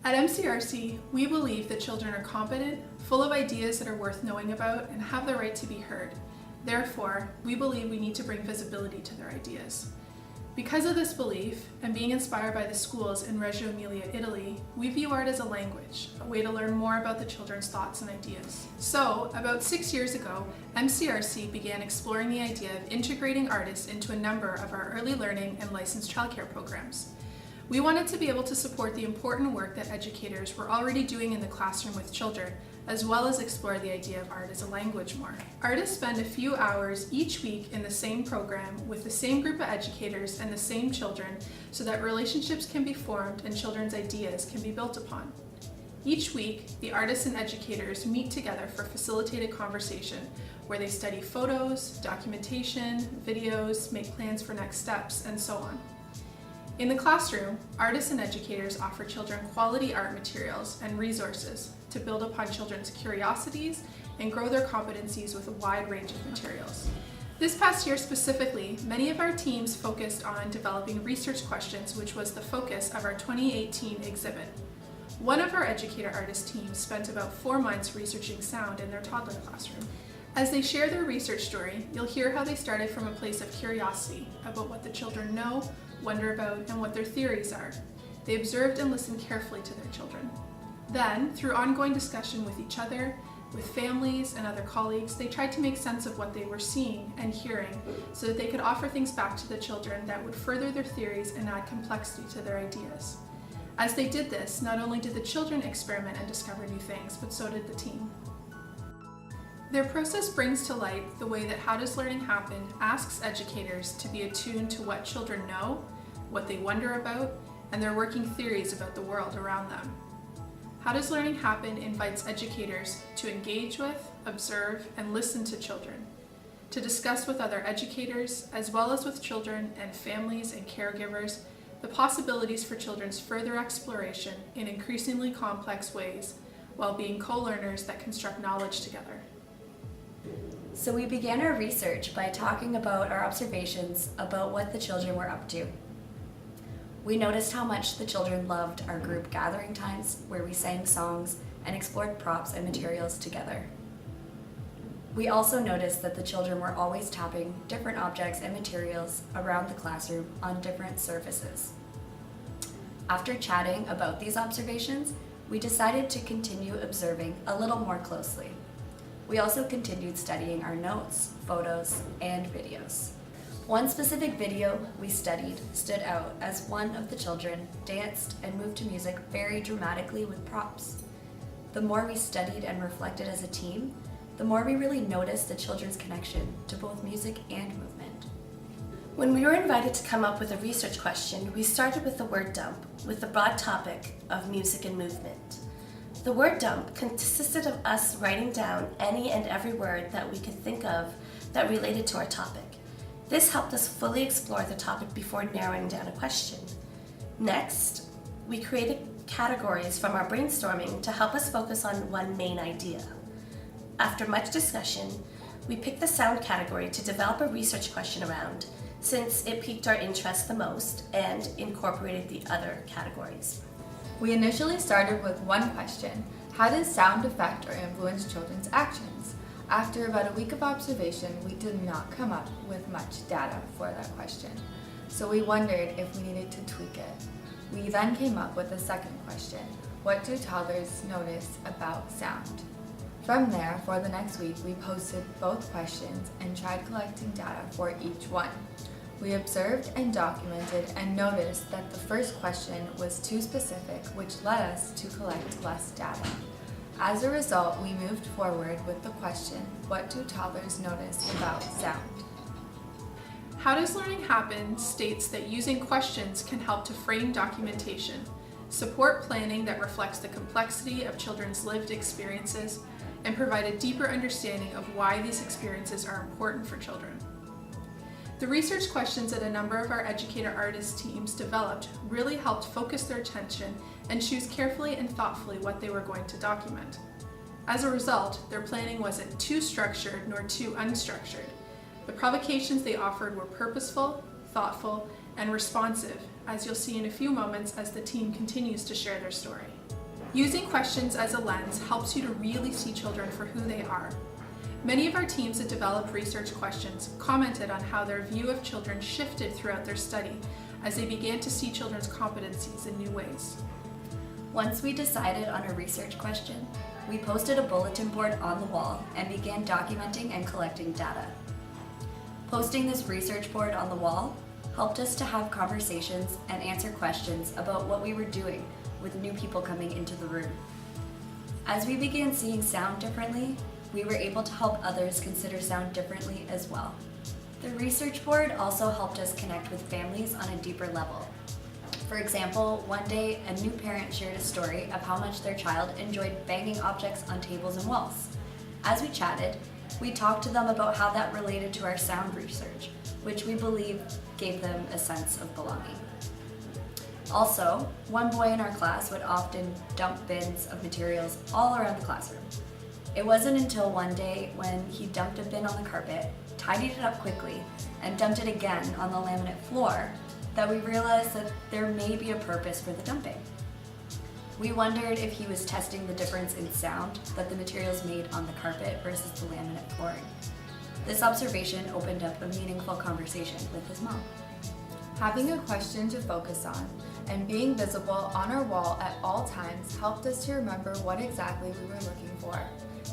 At MCRC, we believe that children are competent, full of ideas that are worth knowing about, and have the right to be heard. Therefore, we believe we need to bring visibility to their ideas. Because of this belief, and being inspired by the schools in Reggio Emilia, Italy, we view art as a language, a way to learn more about the children's thoughts and ideas. So, about 6 years ago, MCRC began exploring the idea of integrating artists into a number of our early learning and licensed childcare programs. We wanted to be able to support the important work that educators were already doing in the classroom with children, as well as explore the idea of art as a language more. Artists spend a few hours each week in the same program with the same group of educators and the same children so that relationships can be formed and children's ideas can be built upon. Each week, the artists and educators meet together for facilitated conversation where they study photos, documentation, videos, make plans for next steps, and so on. In the classroom, artists and educators offer children quality art materials and resources to build upon children's curiosities and grow their competencies with a wide range of materials. This past year specifically, many of our teams focused on developing research questions, which was the focus of our 2018 exhibit. One of our educator artist teams spent about 4 months researching sound in their toddler classroom. As they share their research story, you'll hear how they started from a place of curiosity about what the children know, wonder about, and what their theories are. They observed and listened carefully to their children. Then, through ongoing discussion with each other, with families and other colleagues, they tried to make sense of what they were seeing and hearing so that they could offer things back to the children that would further their theories and add complexity to their ideas. As they did this, not only did the children experiment and discover new things, but so did the team. Their process brings to light the way that How Does Learning Happen asks educators to be attuned to what children know, what they wonder about, and their working theories about the world around them. How Does Learning Happen invites educators to engage with, observe, and listen to children, to discuss with other educators, as well as with children and families and caregivers, the possibilities for children's further exploration in increasingly complex ways, while being co-learners that construct knowledge together. So we began our research by talking about our observations about what the children were up to. We noticed how much the children loved our group gathering times where we sang songs and explored props and materials together. We also noticed that the children were always tapping different objects and materials around the classroom on different surfaces. After chatting about these observations, we decided to continue observing a little more closely. We also continued studying our notes, photos, and videos. One specific video we studied stood out as one of the children danced and moved to music very dramatically with props. The more we studied and reflected as a team, the more we really noticed the children's connection to both music and movement. When we were invited to come up with a research question, we started with the word dump, with the broad topic of music and movement. The word dump consisted of us writing down any and every word that we could think of that related to our topic. This helped us fully explore the topic before narrowing down a question. Next, we created categories from our brainstorming to help us focus on one main idea. After much discussion, we picked the sound category to develop a research question around, since it piqued our interest the most and incorporated the other categories. We initially started with one question: how does sound affect or influence children's actions? After about a week of observation, we did not come up with much data for that question, so we wondered if we needed to tweak it. We then came up with a second question: what do toddlers notice about sound? From there, for the next week, we posted both questions and tried collecting data for each one. We observed and documented and noticed that the first question was too specific, which led us to collect less data. As a result, we moved forward with the question, what do toddlers notice about sound? How Does Learning Happen states that using questions can help to frame documentation, support planning that reflects the complexity of children's lived experiences, and provide a deeper understanding of why these experiences are important for children. The research questions that a number of our educator artist teams developed really helped focus their attention and choose carefully and thoughtfully what they were going to document. As a result, their planning wasn't too structured nor too unstructured. The provocations they offered were purposeful, thoughtful, and responsive, as you'll see in a few moments as the team continues to share their story. Using questions as a lens helps you to really see children for who they are. Many of our teams that developed research questions commented on how their view of children shifted throughout their study as they began to see children's competencies in new ways. Once we decided on a research question, we posted a bulletin board on the wall and began documenting and collecting data. Posting this research board on the wall helped us to have conversations and answer questions about what we were doing with new people coming into the room. As we began seeing sound differently, we were able to help others consider sound differently as well. The research board also helped us connect with families on a deeper level. For example, one day a new parent shared a story of how much their child enjoyed banging objects on tables and walls. As we chatted, we talked to them about how that related to our sound research, which we believe gave them a sense of belonging. Also, one boy in our class would often dump bins of materials all around the classroom. It wasn't until one day when he dumped a bin on the carpet, tidied it up quickly, and dumped it again on the laminate floor that we realized that there may be a purpose for the dumping. We wondered if he was testing the difference in sound that the materials made on the carpet versus the laminate flooring. This observation opened up a meaningful conversation with his mom. Having a question to focus on and being visible on our wall at all times helped us to remember what exactly we were looking for.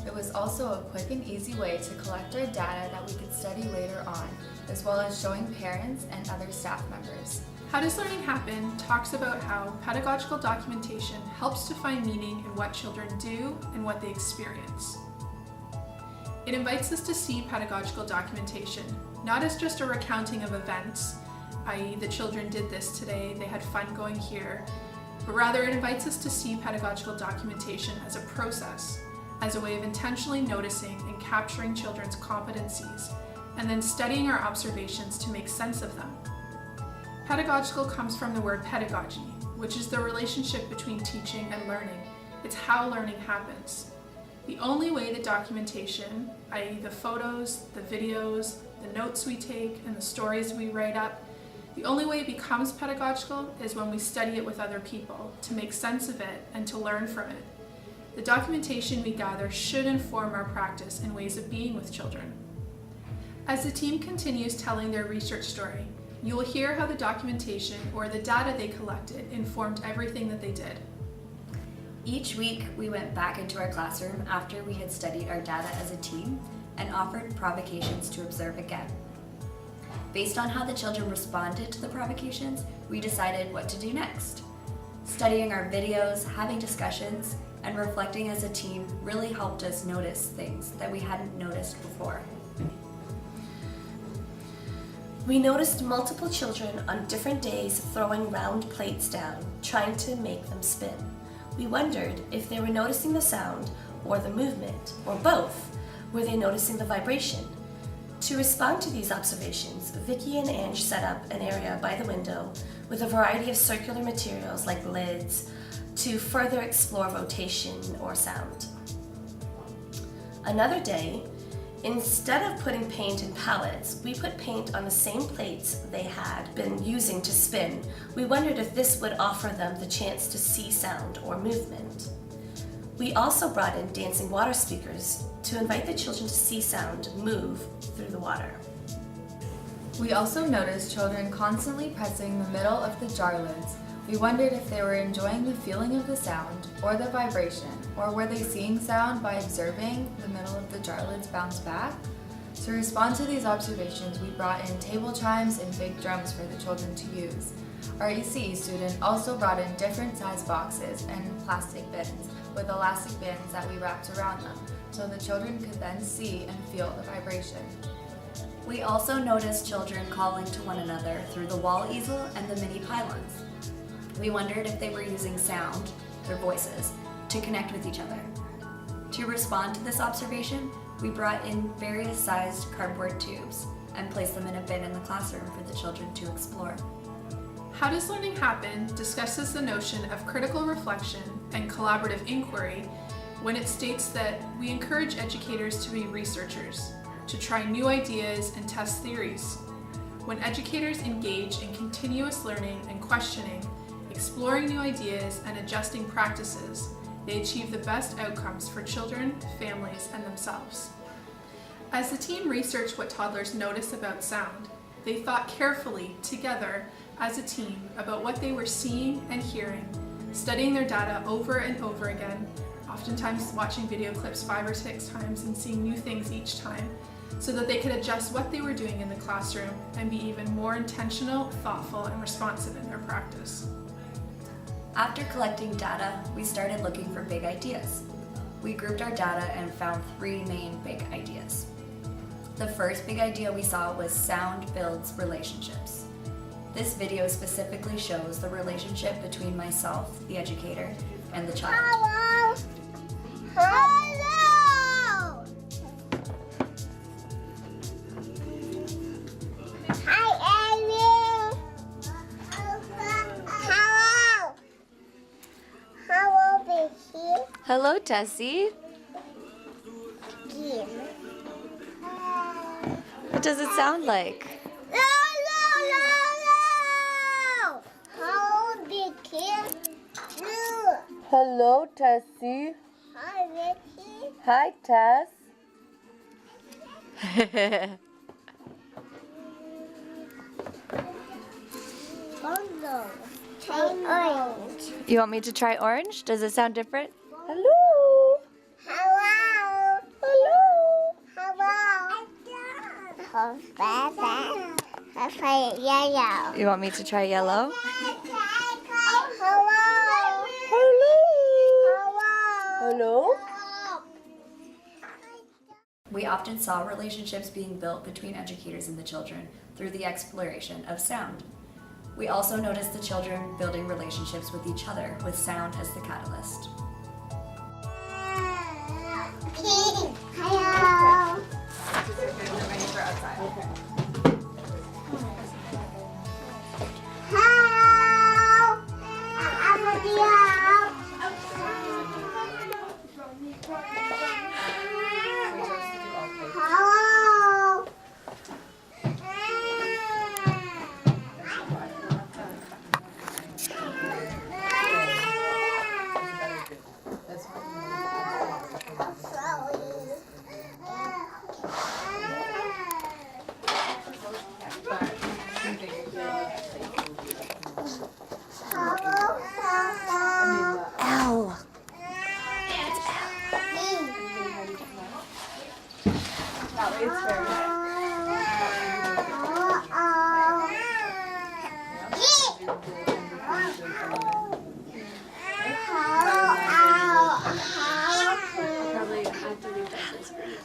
It was also a quick and easy way to collect our data that we could study later on, as well as showing parents and other staff members. How Does Learning Happen talks about how pedagogical documentation helps to find meaning in what children do and what they experience. It invites us to see pedagogical documentation, not as just a recounting of events, i.e. the children did this today, they had fun going here, but rather it invites us to see pedagogical documentation as a process, as a way of intentionally noticing and capturing children's competencies, and then studying our observations to make sense of them. Pedagogical comes from the word pedagogy, which is the relationship between teaching and learning. It's how learning happens. The only way that documentation, i.e. the photos, the videos, the notes we take, and the stories we write up, the only way it becomes pedagogical is when we study it with other people, to make sense of it and to learn from it. The documentation we gather should inform our practice and ways of being with children. As the team continues telling their research story, you will hear how the documentation or the data they collected informed everything that they did. Each week, we went back into our classroom after we had studied our data as a team and offered provocations to observe again. Based on how the children responded to the provocations, we decided what to do next. Studying our videos, having discussions, and reflecting as a team really helped us notice things that we hadn't noticed before. We noticed multiple children on different days throwing round plates down, trying to make them spin. We wondered if they were noticing the sound or the movement, or both. Were they noticing the vibration? To respond to these observations, Vicky and Ange set up an area by the window with a variety of circular materials like lids to further explore rotation or sound. Another day, instead of putting paint in pallets, we put paint on the same plates they had been using to spin. We wondered if this would offer them the chance to see sound or movement. We also brought in dancing water speakers to invite the children to see sound move through the water. We also noticed children constantly pressing the middle of the jar lids. We wondered if they were enjoying the feeling of the sound or the vibration, or were they seeing sound by observing the middle of the jar lids bounce back? To respond to these observations, we brought in table chimes and big drums for the children to use. Our ECE student also brought in different size boxes and plastic bins with elastic bands that we wrapped around them, so the children could then see and feel the vibration. We also noticed children calling to one another through the wall easel and the mini pylons. We wondered if they were using sound, their voices, to connect with each other. To respond to this observation, we brought in various sized cardboard tubes and placed them in a bin in the classroom for the children to explore. How Does Learning Happen discusses the notion of critical reflection and collaborative inquiry when it states that we encourage educators to be researchers, to try new ideas and test theories. When educators engage in continuous learning and questioning, exploring new ideas and adjusting practices, they achieve the best outcomes for children, families, and themselves. As the team researched what toddlers notice about sound, they thought carefully together as a team about what they were seeing and hearing, studying their data over and over again, oftentimes watching video clips 5 or 6 times and seeing new things each time, so that they could adjust what they were doing in the classroom and be even more intentional, thoughtful, and responsive in their practice. After collecting data, we started looking for big ideas. We grouped our data and found 3 main big ideas. The first big idea we saw was sound builds relationships. This video specifically shows the relationship between myself, the educator, and the child. Hello! Hello! Hi, Amy! Hello! Hello, baby. Hello, Tessie. Kim. What does it sound like? Hello, big kid. Hello, Tessie. Hi, Vicky. Hi, Tess. Bongo. Try orange. You want me to try orange? Does it sound different? Hello. Hello. Hello. Hello. Hello. Let's play yellow. You want me to try yellow? Hello. Hello. Hello. We often saw relationships being built between educators and the children through the exploration of sound. We also noticed the children building relationships with each other with sound as the catalyst. Hello. Hello. Hello. L.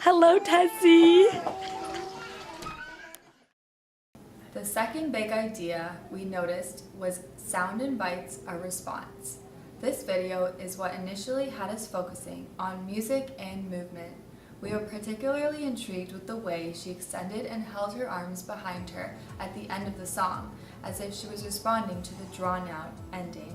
Hello, Tessie. The second big idea we noticed was sound invites a response. This video is what initially had us focusing on music and movement. We were particularly intrigued with the way she extended and held her arms behind her at the end of the song, as if she was responding to the drawn-out ending.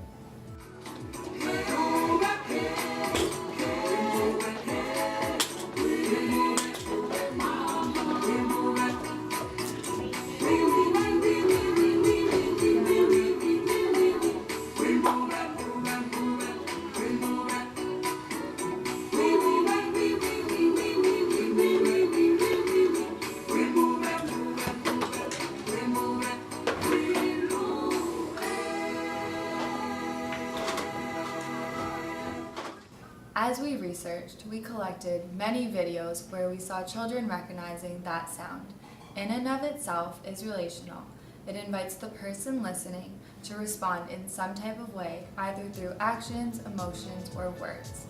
As we researched, we collected many videos where we saw children recognizing that sound. In and of itself is relational. It invites the person listening to respond in some type of way, either through actions, emotions, or words.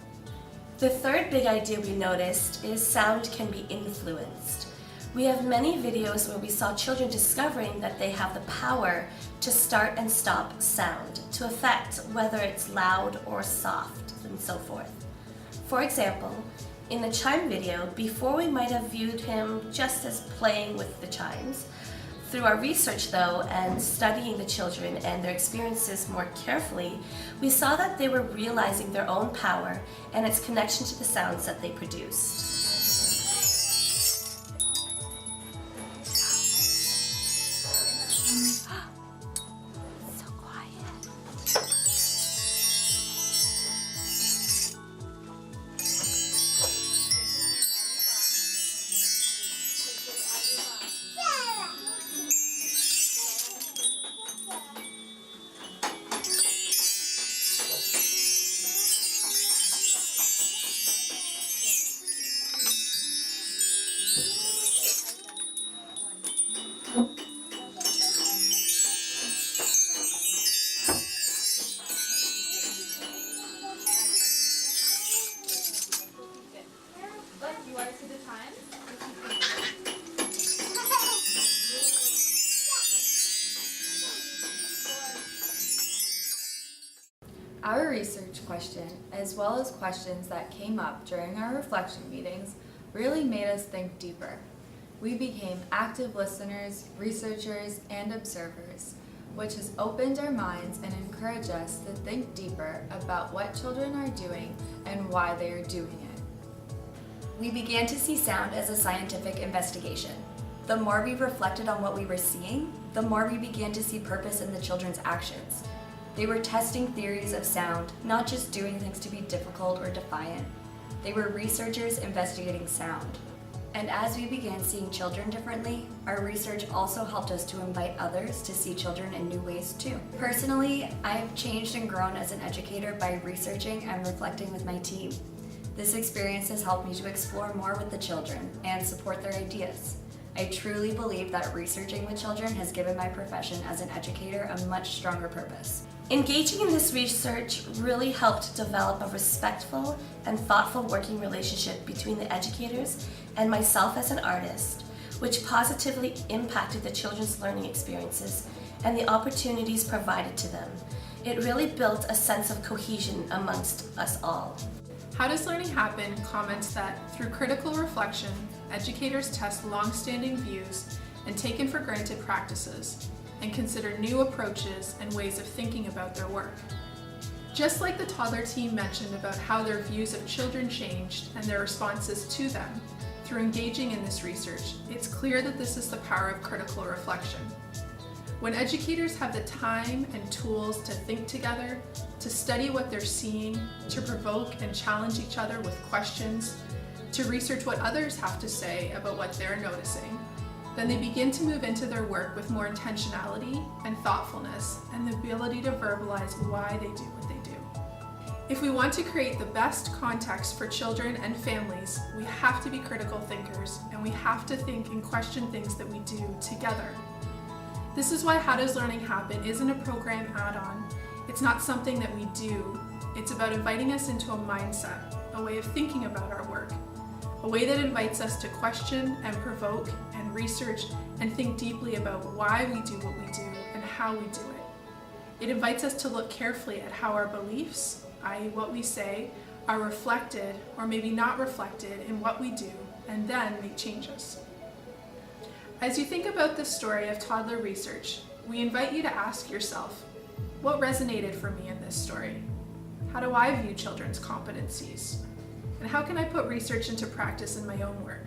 The third big idea we noticed is sound can be influenced. We have many videos where we saw children discovering that they have the power to start and stop sound, to affect whether it's loud or soft, and so forth. For example, in the chime video, before we might have viewed him just as playing with the chimes, through our research though, and studying the children and their experiences more carefully, we saw that they were realizing their own power and its connection to the sounds that they produced. Our research question, as well as questions that came up during our reflection meetings, really made us think deeper. We became active listeners, researchers, and observers, which has opened our minds and encouraged us to think deeper about what children are doing and why they are doing it. We began to see sound as a scientific investigation. The more we reflected on what we were seeing, the more we began to see purpose in the children's actions. They were testing theories of sound, not just doing things to be difficult or defiant. They were researchers investigating sound. And as we began seeing children differently, our research also helped us to invite others to see children in new ways too. Personally, I've changed and grown as an educator by researching and reflecting with my team. This experience has helped me to explore more with the children and support their ideas. I truly believe that researching with children has given my profession as an educator a much stronger purpose. Engaging in this research really helped develop a respectful and thoughtful working relationship between the educators and myself as an artist, which positively impacted the children's learning experiences and the opportunities provided to them. It really built a sense of cohesion amongst us all. How Does Learning Happen comments that through critical reflection, educators test long-standing views and taken for granted practices, and consider new approaches and ways of thinking about their work. Just like the Toddler team mentioned about how their views of children changed and their responses to them through engaging in this research, it's clear that this is the power of critical reflection. When educators have the time and tools to think together, to study what they're seeing, to provoke and challenge each other with questions, to research what others have to say about what they're noticing, then they begin to move into their work with more intentionality and thoughtfulness and the ability to verbalize why they do what they do. If we want to create the best context for children and families, we have to be critical thinkers and we have to think and question things that we do together. This is why How Does Learning Happen isn't a program add-on. It's not something that we do. It's about inviting us into a mindset, a way of thinking about our work, a way that invites us to question and provoke and research and think deeply about why we do what we do and how we do it. It invites us to look carefully at how our beliefs, i.e. what we say, are reflected or maybe not reflected in what we do, and then make changes. As you think about this story of toddler research, we invite you to ask yourself, what resonated for me in this story? How do I view children's competencies? And how can I put research into practice in my own work?